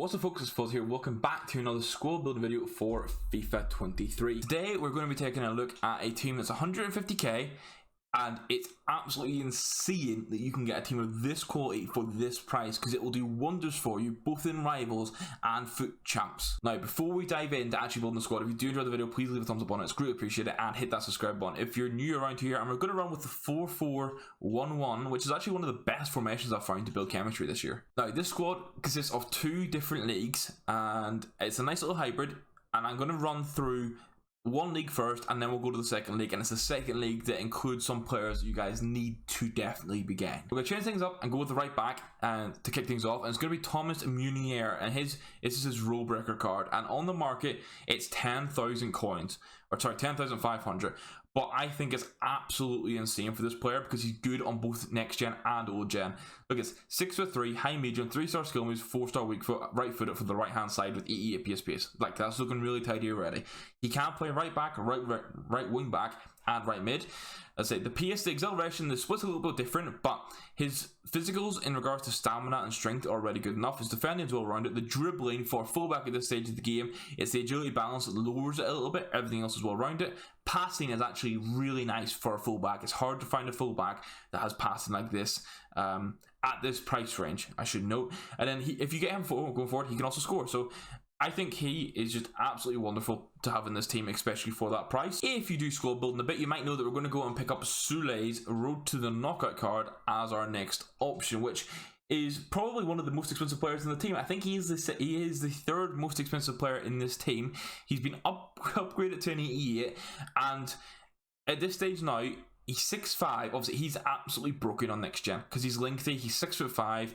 What's the focus for here? Welcome back to another squad building video for FIFA 23. Today we're going to be taking a look at a team that's 150k, and it's absolutely insane that you can get a team of this quality for this price, because it will do wonders for you both in Rivals and FUT Champs. Now, before we dive into actually building the squad, if you do enjoy the video, please leave a thumbs up on it. It's greatly appreciated, and hit that subscribe button if you're new around here. And we're going to run with the 4-4-1-1, which is actually one of the best formations I've found to build chemistry this year. Now, this squad consists of 2 different leagues, and it's a nice little hybrid, and I'm going to run through one league first, and then we'll go to the second league, and it's the second league that includes some players you guys need to definitely be getting. We're going to change things up and go with the right back and to kick things off, and it's going to be Thomas Munier, and this is his rule breaker card, and on the market it's 10,000 coins, or sorry, 10,500. But I think it's absolutely insane for this player because he's good on both next gen and old gen. Look, it's 6'3", high medium, 3-star skill moves, 4-star weak foot, right footed for the right hand side with 88 PS. Like, that's looking really tidy already. He can play right back, right wing back, and right mid. As I say, the PS, the acceleration, the split's a little bit different, but his physicals in regards to stamina and strength are already good enough. His defending is well rounded. The dribbling for fullback at this stage of the game, it's the agility balance that lowers it a little bit. Everything else is well rounded. Passing is actually really nice for a fullback. It's hard to find a fullback that has passing like this at this price range, I should note. And then if you get him going forward, he can also score. So I think he is just absolutely wonderful to have in this team, especially for that price. If you do squad building a bit, you might know that we're going to go and pick up Sule's Road to the Knockout card as our next option, which is probably one of the most expensive players in the team. I think he is the third most expensive player in this team. He's been upgraded to an 88, and at this stage now, he's 6'5". Obviously, he's absolutely broken on next gen because he's lengthy. He's 6'5".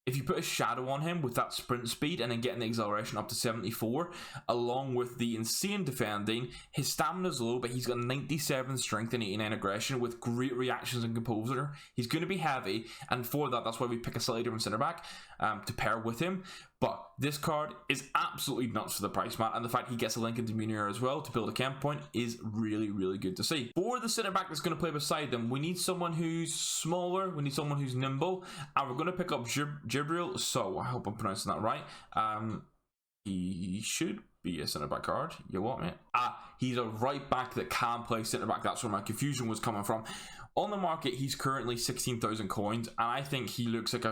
If you put a shadow on him with that sprint speed and then getting the acceleration up to 74, along with the insane defending, his stamina is low, but he's got 97 strength and 89 aggression with great reactions and composure. He's going to be heavy, and for that, that's why we pick a slightly different centre back to pair with him. But this card is absolutely nuts for the price, man, and the fact he gets a link into Munier as well to build a chem point is really, really good to see. For the centre back that's going to play beside them, we need someone who's smaller, we need someone who's nimble, and we're going to pick up Jibril. So I hope I'm pronouncing that right. He should be a centre back card. You what, mate? He's a right back that can play centre back. That's where my confusion was coming from. On the market, he's currently 16,000 coins, and I think he looks like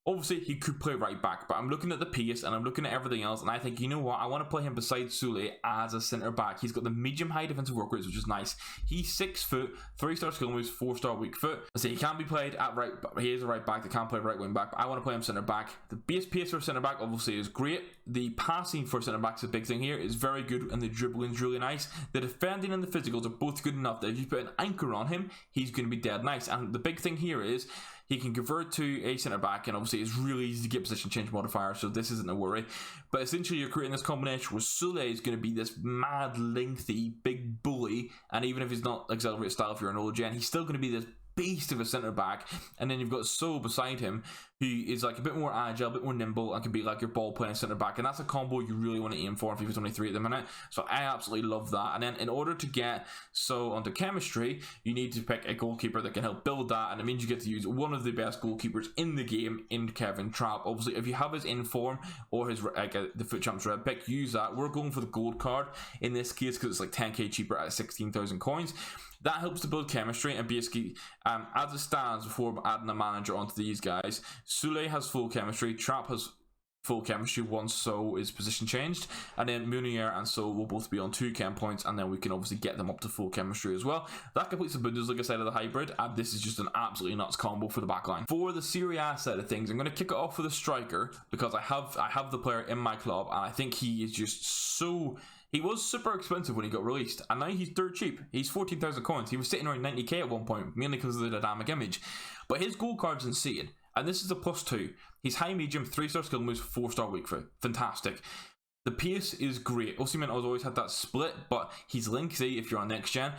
obviously, he could play right back, but I'm looking at the pace and I'm looking at everything else, and I think, you know what, I want to play him beside Sule as a centre back. He's got the medium high defensive work rates, which is nice. He's 6 foot, 3-star skill moves, 4-star weak foot. I say he can be played at right, he is a right back that can play right wing back, but I want to play him centre back. The base pace for centre back obviously is great. The passing for centre back is a big thing here, is very good, and the dribbling is really nice. The defending and the physicals are both good enough that if you put an anchor on him, he's going to be dead nice. And the big thing here is he can convert to a centre back, and obviously it's really easy to get position change modifier, so this isn't a worry. But essentially, you're creating this combination where Sule is going to be this mad, lengthy, big bully, and even if he's not accelerated style, if you're an old gen, he's still going to be this beast of a centre back. And then you've got So beside him, who is like a bit more agile, a bit more nimble, and can be like your ball playing centre back, and that's a combo you really want to aim for in FIFA 23 at the minute. So I absolutely love that. And then in order to get So onto chemistry, you need to pick a goalkeeper that can help build that, and it means you get to use one of the best goalkeepers in the game in Kevin Trapp. Obviously, if you have his inform or his the FUT Champs red pick, use that. We're going for the gold card in this case because it's like 10k cheaper at 16,000 coins. That helps to build chemistry, and basically, as it stands before adding a manager onto these guys, Sule has full chemistry, Trapp has full chemistry once So is position changed, and then Munier and So will both be on 2 chem points, and then we can obviously get them up to full chemistry as well. That completes the Bundesliga side of the hybrid, and this is just an absolutely nuts combo for the backline. For the Serie A side of things, I'm going to kick it off with a striker because I have the player in my club, and I think he is just so... He was super expensive when he got released, and now he's dirt cheap. He's 14,000 coins. He was sitting around 90k at one point, mainly because of the dynamic image. But his goal card's insane, and this is a +2. He's high medium, 3-star skill moves, 4-star weak foot. Fantastic. The pace is great. Osimhen has always had that split, but he's lengthy if you're on next gen.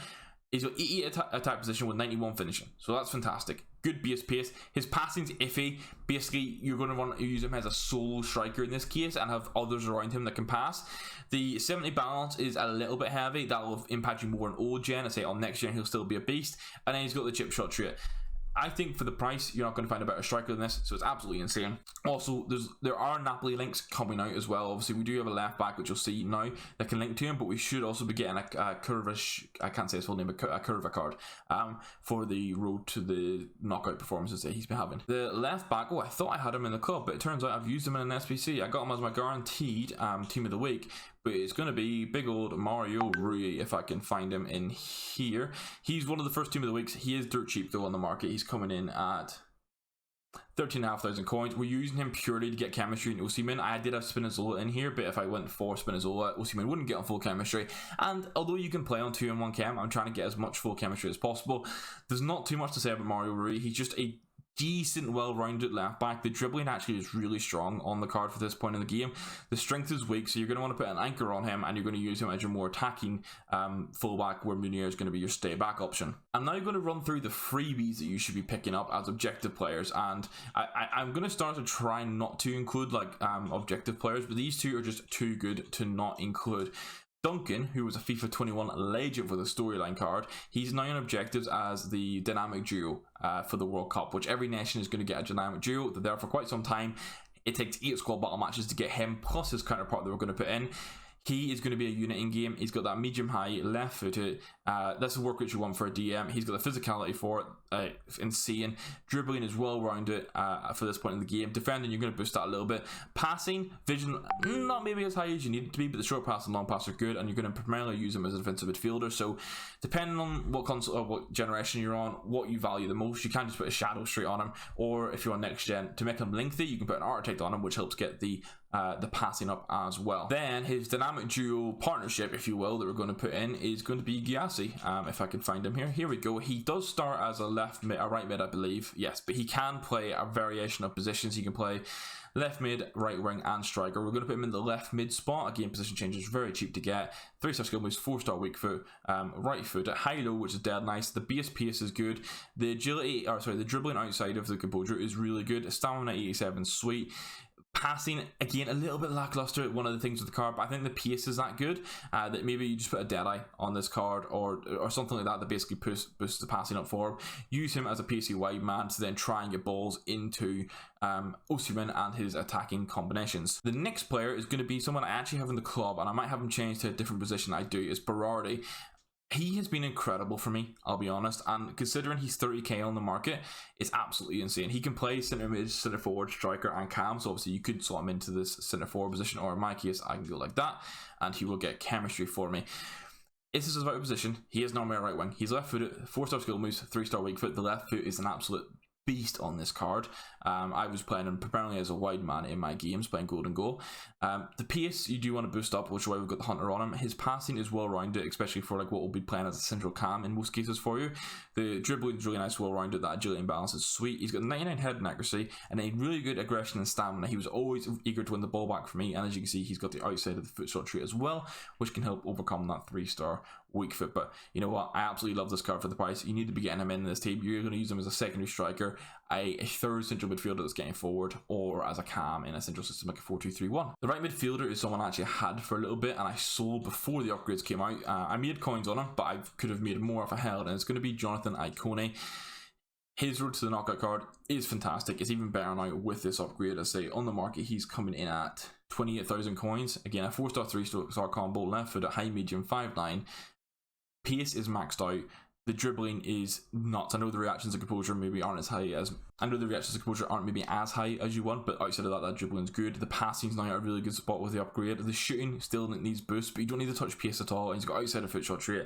He's got 88 attack position with 91 finishing, so that's fantastic. Good base pace. His passing's iffy. Basically, you're going to want to use him as a solo striker in this case and have others around him that can pass. The 70 balance is a little bit heavy. That'll impact you more on old gen. I say on next gen, he'll still be a beast. And then he's got the chip shot trait. I think for the price, you're not going to find a better striker than this, so it's absolutely insane. Also, there are Napoli links coming out as well. Obviously, we do have a left back, which you'll see now, that can link to him, but we should also be getting a Curva, I can't say his full name, but a Curva card for the road to the knockout performances that he's been having. The left back, I thought I had him in the club, but it turns out I've used him in an SPC. I got him as my guaranteed team of the week, but it's going to be big old Mario Rui if I can find him in here. He's one of the first team of the weeks. He is dirt cheap though on the market. He's coming in at 13,500 coins. We're using him purely to get chemistry in Osimhen. I did have Spinazzola in here, but if I went for Spinazzola, Osimhen wouldn't get on full chemistry. And although you can play on 2 and 1 chem, I'm trying to get as much full chemistry as possible. There's not too much to say about Mario Rui. He's just a decent, well-rounded left back. The dribbling actually is really strong on the card for this point in the game. The strength is weak, so you're going to want to put an anchor on him, and you're going to use him as your more attacking fullback, where Munir is going to be your stay back option. I'm now going to run through the freebies that you should be picking up as objective players, and I'm going to start to try not to include like objective players, but these two are just too good to not include. Duncan, who was a FIFA 21 legend with a storyline card, he's now in objectives as the dynamic duo for the World Cup, which every nation is going to get a dynamic duo. They're there for quite some time. It takes 8 squad battle matches to get him, plus his counterpart that we're going to put in. He is going to be a unit in game. He's got that medium high, left footed. That's the work which you want for a DM. He's got the physicality for it, insane. Dribbling is well rounded for this point in the game. Defending, you're going to boost that a little bit. Passing, vision, not maybe as high as you need it to be, but the short pass and long pass are good, and you're going to primarily use him as a defensive midfielder. So, depending on what console or what generation you're on, what you value the most, you can just put a shadow straight on him, or if you're on next gen, to make him lengthy, you can put an architect on him, which helps get the passing up as well. Then his dynamic duo partnership, if you will, that we're going to put in is going to be Gyasi. If I can find him here. Here we go. He does start as a left mid, a right mid, I believe. Yes, but he can play a variation of positions. He can play left mid, right wing, and striker. We're going to put him in the left mid spot. Again, position change is very cheap to get. 3-star skill moves, 4-star weak foot, right foot, high low, which is dead nice. The base pace is good. The agility, the dribbling outside of the composure is really good. Stamina 87, sweet. Passing, again, a little bit lackluster, one of the things with the card, but I think the pace is that good that maybe you just put a Deadeye on this card or something like that basically boosts the passing up for him. Use him as a pacey wide man to then try and get balls into Osimhen and his attacking combinations. The next player is going to be someone I actually have in the club, and I might have him changed to a different position I do, is Berardi. He has been incredible for me, I'll be honest, and considering he's 30k on the market, it's absolutely insane. He can play centre mid, centre forward, striker, and cam, so obviously you could slot him into this centre forward position, or in my case, I can go like that, and he will get chemistry for me. This is his right position. He is normally a right wing. He's left footed, 4-star skill moves, 3-star weak foot. The left foot is an absolute beast on this card. I was playing him primarily as a wide man in my games, playing golden goal. The pace you do want to boost up, which is why we've got the hunter on him. His passing is well rounded, especially for like what we'll be playing as a central cam in most cases for you. The dribbling is really nice, well rounded. That agility and balance is sweet. He's got 99 head and accuracy and a really good aggression and stamina. He was always eager to win the ball back for me, and as you can see, he's got the outside of the foot shot trait as well, which can help overcome that 3-star weak foot. But you know what, I absolutely love this card for the price. You need to be getting him in this team. You're going to use him as a secondary striker, a third central midfielder that's getting forward, or as a cam in a central system like a 4-2-3-1. The right midfielder is someone I actually had for a little bit and I sold before the upgrades came out. I made coins on him, but I could have made more if I held, and it's going to be Jonathan Icone. His road to the knockout card is fantastic. It's even better now with this upgrade. I say on the market, he's coming in at 28,000 coins. Again, a 4-star, 3-star combo, left foot at high, medium, 5'9". Pace is maxed out. The dribbling is nuts. I know the reactions and composure maybe aren't as high as you want, but outside of that, that dribbling's good. The passing's now at a really good spot with the upgrade. The shooting still needs boost, but you don't need to touch pace at all. And he's got outside of foot shot trait.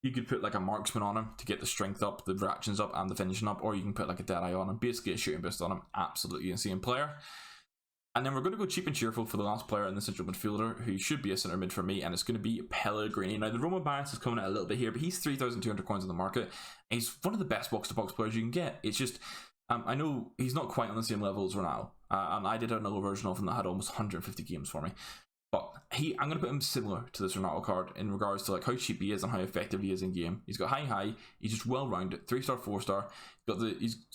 You could put like a marksman on him to get the strength up, the reactions up, and the finishing up, or you can put like a Deadeye on him, basically a shooting boost on him. Absolutely insane player. And then we're going to go cheap and cheerful for the last player in the central midfielder, who should be a centre mid for me, and it's going to be Pellegrini. Now, the Roma bias is coming out a little bit here, but he's 3,200 coins on the market, and he's one of the best box-to-box players you can get. It's just, I know he's not quite on the same level as Ronaldo, and I did another version of him that had almost 150 games for me. But I'm going to put him similar to this Ronaldo card in regards to like how cheap he is and how effective he is in game. He's got high, he's just well rounded, 3-star, 4-star.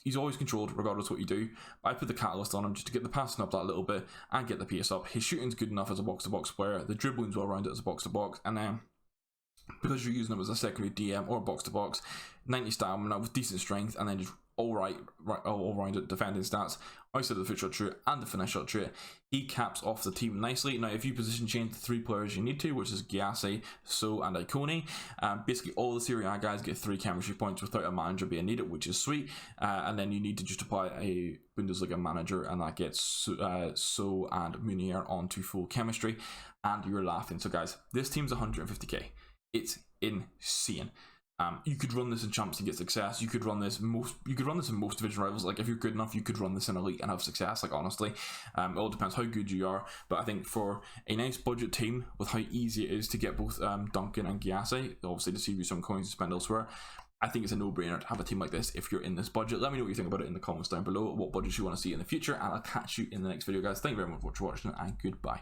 He's always controlled regardless of what you do. I put the catalyst on him just to get the passing up that little bit and get the pace up. His shooting's good enough as a box-to-box player. The dribbling's well rounded as a box-to-box, and then because you're using him as a secondary DM or box-to-box, 90 stamina with decent strength, and then just all-rounded defending stats, outside of the foot shot trait and the finish shot trait, he caps off the team nicely. Now, if you position change the 3 players you need to, which is Gyasi, So, and Iconi, basically all the Serie A guys get 3 chemistry points without a manager being needed, which is sweet. And then you need to just apply a Bundesliga manager, and that gets So and Munier onto full chemistry, and you're laughing. So, guys, this team's 150k. It's insane. You could run this in Champs and get success. You could run this in most division rivals. Like, if you're good enough, you could run this in Elite and have success. Like, honestly, it all depends how good you are. But I think for a nice budget team with how easy it is to get both Duncan and Gyasi, obviously to save you some coins to spend elsewhere, I think it's a no-brainer to have a team like this if you're in this budget. Let me know what you think about it in the comments down below, what budgets you want to see in the future, and I'll catch you in the next video, guys. Thank you very much for watching, and goodbye.